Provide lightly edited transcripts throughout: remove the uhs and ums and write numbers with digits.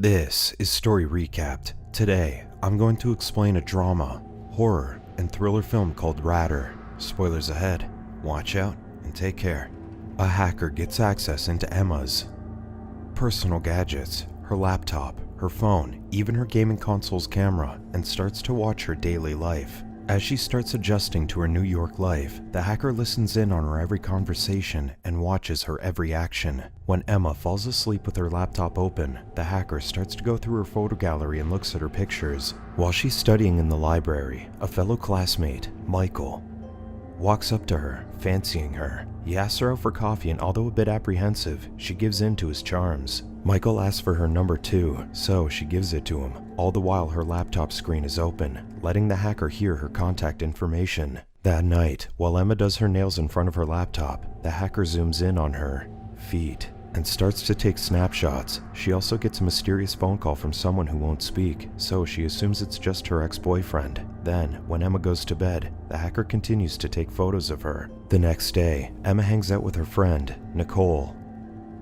This is Story Recapped. Today, I'm going to explain a drama, horror, and thriller film called Ratter. Spoilers ahead. Watch out and take care. A hacker gets access into Emma's personal gadgets, her laptop, her phone, even her gaming console's camera, and starts to watch her daily life. As she starts adjusting to her New York life, the hacker listens in on her every conversation and watches her every action. When Emma falls asleep with her laptop open, the hacker starts to go through her photo gallery and looks at her pictures. While she's studying in the library, a fellow classmate, Michael, walks up to her, fancying her. He asks her out for coffee, and although a bit apprehensive, she gives in to his charms. Michael asks for her number too, so she gives it to him. All the while her laptop screen is open, letting the hacker hear her contact information. That night, while Emma does her nails in front of her laptop, the hacker zooms in on her feet and starts to take snapshots. She also gets a mysterious phone call from someone who won't speak, so she assumes it's just her ex-boyfriend. Then, when Emma goes to bed, the hacker continues to take photos of her. The next day, Emma hangs out with her friend, Nicole,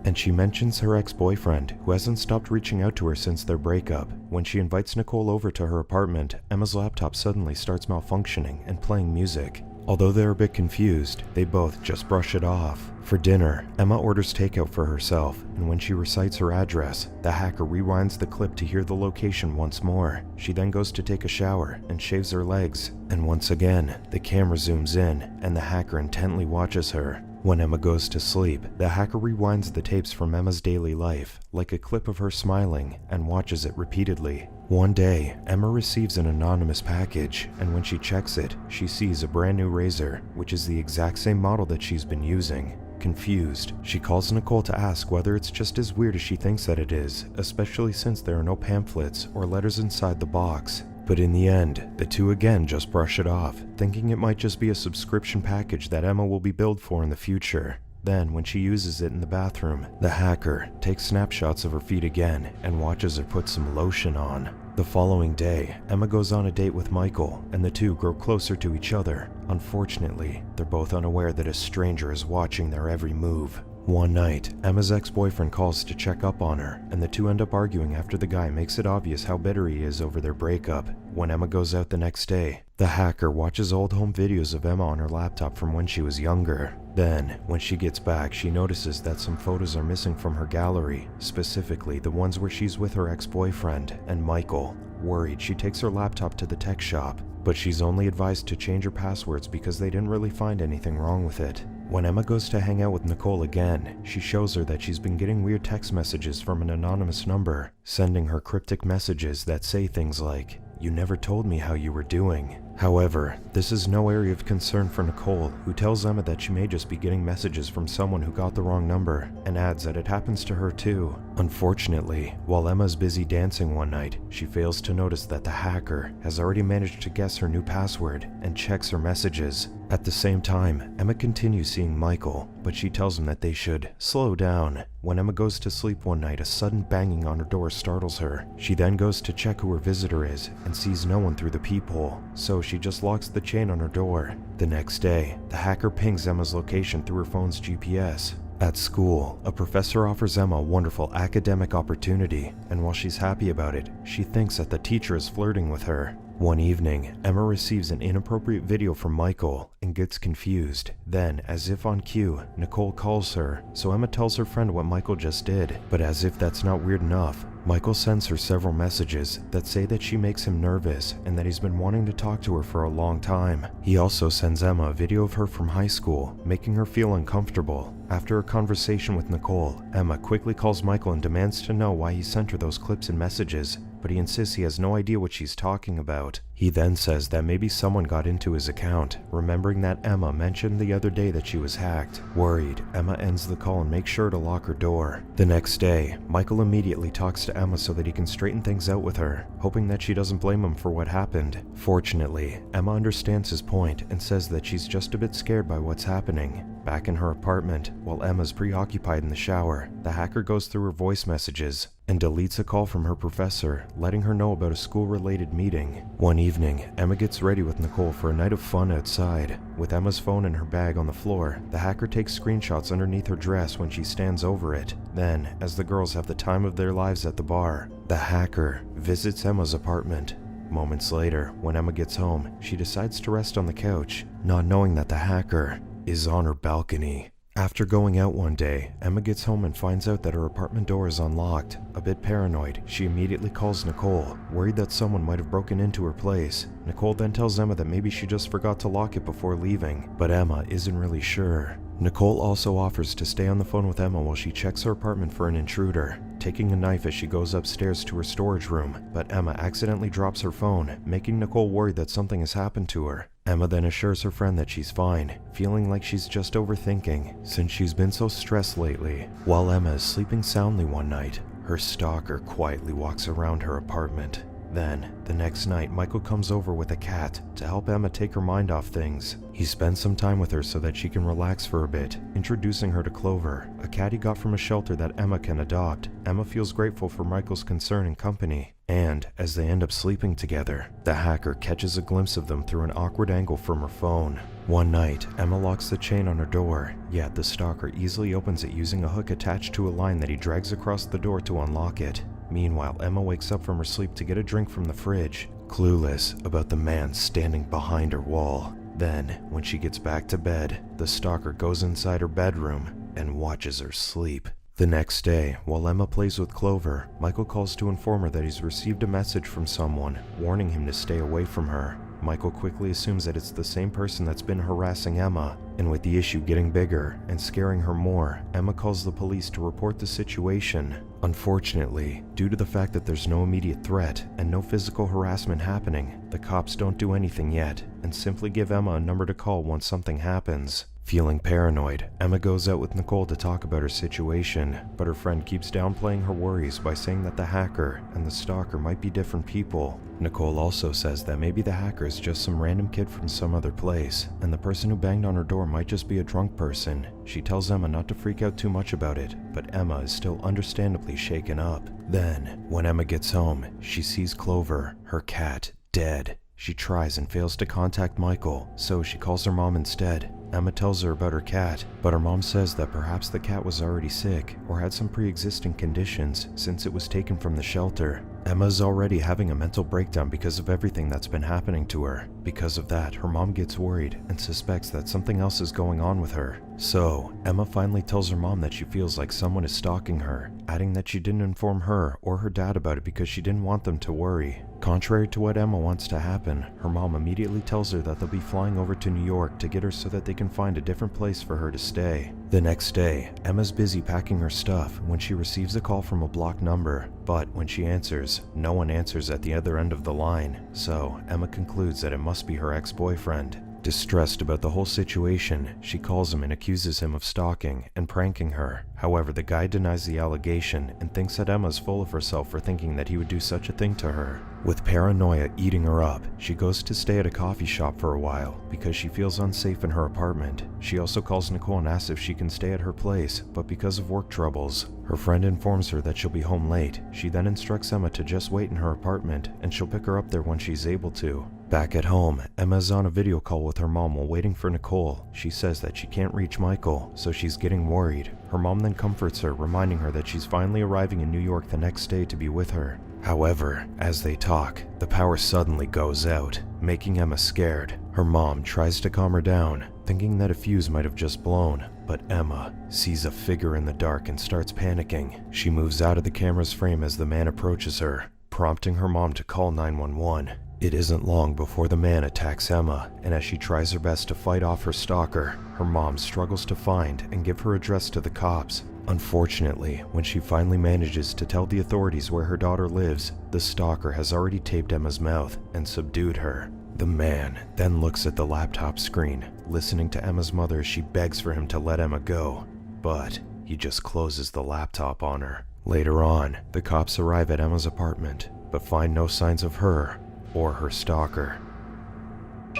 and she mentions her ex-boyfriend, who hasn't stopped reaching out to her since their breakup. When she invites Nicole over to her apartment, Emma's laptop suddenly starts malfunctioning and playing music. Although they're a bit confused, they both just brush it off. For dinner, Emma orders takeout for herself, and when she recites her address, the hacker rewinds the clip to hear the location once more. She then goes to take a shower and shaves her legs, and once again, the camera zooms in, and the hacker intently watches her. When Emma goes to sleep, the hacker rewinds the tapes from Emma's daily life, like a clip of her smiling, and watches it repeatedly. One day, Emma receives an anonymous package, and when she checks it, she sees a brand new razor, which is the exact same model that she's been using. Confused, she calls Nicole to ask whether it's just as weird as she thinks that it is, especially since there are no pamphlets or letters inside the box. But in the end, the two again just brush it off, thinking it might just be a subscription package that Emma will be billed for in the future. Then, when she uses it in the bathroom, the hacker takes snapshots of her feet again and watches her put some lotion on. The following day, Emma goes on a date with Michael, and the two grow closer to each other. Unfortunately, they're both unaware that a stranger is watching their every move. One night, Emma's ex-boyfriend calls to check up on her, and the two end up arguing after the guy makes it obvious how bitter he is over their breakup. When Emma goes out the next day, the hacker watches old home videos of Emma on her laptop from when she was younger. Then, when she gets back, she notices that some photos are missing from her gallery, specifically the ones where she's with her ex-boyfriend and Michael. Worried, she takes her laptop to the tech shop, but she's only advised to change her passwords because they didn't really find anything wrong with it. When Emma goes to hang out with Nicole again, she shows her that she's been getting weird text messages from an anonymous number, sending her cryptic messages that say things like, "You never told me how you were doing." However, this is no area of concern for Nicole, who tells Emma that she may just be getting messages from someone who got the wrong number, and adds that it happens to her too. Unfortunately, while Emma's busy dancing one night, she fails to notice that the hacker has already managed to guess her new password and checks her messages. At the same time, Emma continues seeing Michael, but she tells him that they should slow down. When Emma goes to sleep one night, a sudden banging on her door startles her. She then goes to check who her visitor is and sees no one through the peephole, so she just locks the chain on her door. The next day, the hacker pings Emma's location through her phone's GPS. At school, a professor offers Emma a wonderful academic opportunity, and while she's happy about it, she thinks that the teacher is flirting with her. One evening, Emma receives an inappropriate video from Michael and gets confused. Then, as if on cue, Nicole calls her, so Emma tells her friend what Michael just did. But as if that's not weird enough, Michael sends her several messages that say that she makes him nervous and that he's been wanting to talk to her for a long time. He also sends Emma a video of her from high school, making her feel uncomfortable. After a conversation with Nicole, Emma quickly calls Michael and demands to know why he sent her those clips and messages, but he insists he has no idea what she's talking about. He then says that maybe someone got into his account, remembering that Emma mentioned the other day that she was hacked. Worried, Emma ends the call and makes sure to lock her door. The next day, Michael immediately talks to Emma so that he can straighten things out with her, hoping that she doesn't blame him for what happened. Fortunately, Emma understands his point and says that she's just a bit scared by what's happening. Back in her apartment, while Emma's preoccupied in the shower, the hacker goes through her voice messages and deletes a call from her professor, letting her know about a school-related meeting. One evening, Emma gets ready with Nicole for a night of fun outside. With Emma's phone in her bag on the floor, the hacker takes screenshots underneath her dress when she stands over it. Then, as the girls have the time of their lives at the bar, the hacker visits Emma's apartment. Moments later, when Emma gets home, she decides to rest on the couch, not knowing that the hacker is on her balcony. After going out one day, Emma gets home and finds out that her apartment door is unlocked. A bit paranoid, she immediately calls Nicole, worried that someone might have broken into her place. Nicole then tells Emma that maybe she just forgot to lock it before leaving, but Emma isn't really sure. Nicole also offers to stay on the phone with Emma while she checks her apartment for an intruder, taking a knife as she goes upstairs to her storage room, but Emma accidentally drops her phone, making Nicole worried that something has happened to her. Emma then assures her friend that she's fine, feeling like she's just overthinking, since she's been so stressed lately. While Emma is sleeping soundly one night, her stalker quietly walks around her apartment. Then, the next night, Michael comes over with a cat to help Emma take her mind off things. He spends some time with her so that she can relax for a bit, introducing her to Clover, a cat he got from a shelter that Emma can adopt. Emma feels grateful for Michael's concern and company, and as they end up sleeping together, the hacker catches a glimpse of them through an awkward angle from her phone. One night, Emma locks the chain on her door, yet the stalker easily opens it using a hook attached to a line that he drags across the door to unlock it. Meanwhile, Emma wakes up from her sleep to get a drink from the fridge, clueless about the man standing behind her wall. Then, when she gets back to bed, the stalker goes inside her bedroom and watches her sleep. The next day, while Emma plays with Clover, Michael calls to inform her that he's received a message from someone, warning him to stay away from her. Michael quickly assumes that it's the same person that's been harassing Emma, and with the issue getting bigger and scaring her more, Emma calls the police to report the situation. Unfortunately, due to the fact that there's no immediate threat and no physical harassment happening, the cops don't do anything yet, and simply give Emma a number to call once something happens. Feeling paranoid, Emma goes out with Nicole to talk about her situation, but her friend keeps downplaying her worries by saying that the hacker and the stalker might be different people. Nicole also says that maybe the hacker is just some random kid from some other place, and the person who banged on her door might just be a drunk person. She tells Emma not to freak out too much about it, but Emma is still understandably shaken up. Then, when Emma gets home, she sees Clover, her cat, dead. She tries and fails to contact Michael, so she calls her mom instead. Emma tells her about her cat, but her mom says that perhaps the cat was already sick or had some pre-existing conditions since it was taken from the shelter. Emma's already having a mental breakdown because of everything that's been happening to her. Because of that, her mom gets worried and suspects that something else is going on with her. So, Emma finally tells her mom that she feels like someone is stalking her, adding that she didn't inform her or her dad about it because she didn't want them to worry. Contrary to what Emma wants to happen, her mom immediately tells her that they'll be flying over to New York to get her so that they can find a different place for her to stay. The next day, Emma's busy packing her stuff when she receives a call from a blocked number, but when she answers, no one answers at the other end of the line, so Emma concludes that it must be her ex-boyfriend. Distressed about the whole situation, she calls him and accuses him of stalking and pranking her. However, the guy denies the allegation and thinks that Emma's full of herself for thinking that he would do such a thing to her. With paranoia eating her up, she goes to stay at a coffee shop for a while because she feels unsafe in her apartment. She also calls Nicole and asks if she can stay at her place, but because of work troubles, her friend informs her that she'll be home late. She then instructs Emma to just wait in her apartment and she'll pick her up there when she's able to. Back at home, Emma is on a video call with her mom while waiting for Nicole. She says that she can't reach Michael, so she's getting worried. Her mom then comforts her, reminding her that she's finally arriving in New York the next day to be with her. However, as they talk, the power suddenly goes out, making Emma scared. Her mom tries to calm her down, thinking that a fuse might have just blown, but Emma sees a figure in the dark and starts panicking. She moves out of the camera's frame as the man approaches her, prompting her mom to call 911. It isn't long before the man attacks Emma, and as she tries her best to fight off her stalker, her mom struggles to find and give her address to the cops. Unfortunately, when she finally manages to tell the authorities where her daughter lives, the stalker has already taped Emma's mouth and subdued her. The man then looks at the laptop screen, listening to Emma's mother as she begs for him to let Emma go, but he just closes the laptop on her. Later on, the cops arrive at Emma's apartment, but find no signs of her or her stalker.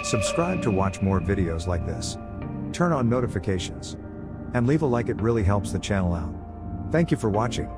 Subscribe to watch more videos like this. Turn turn on notifications. And leave a like, it really helps the channel out. Thank you for watching.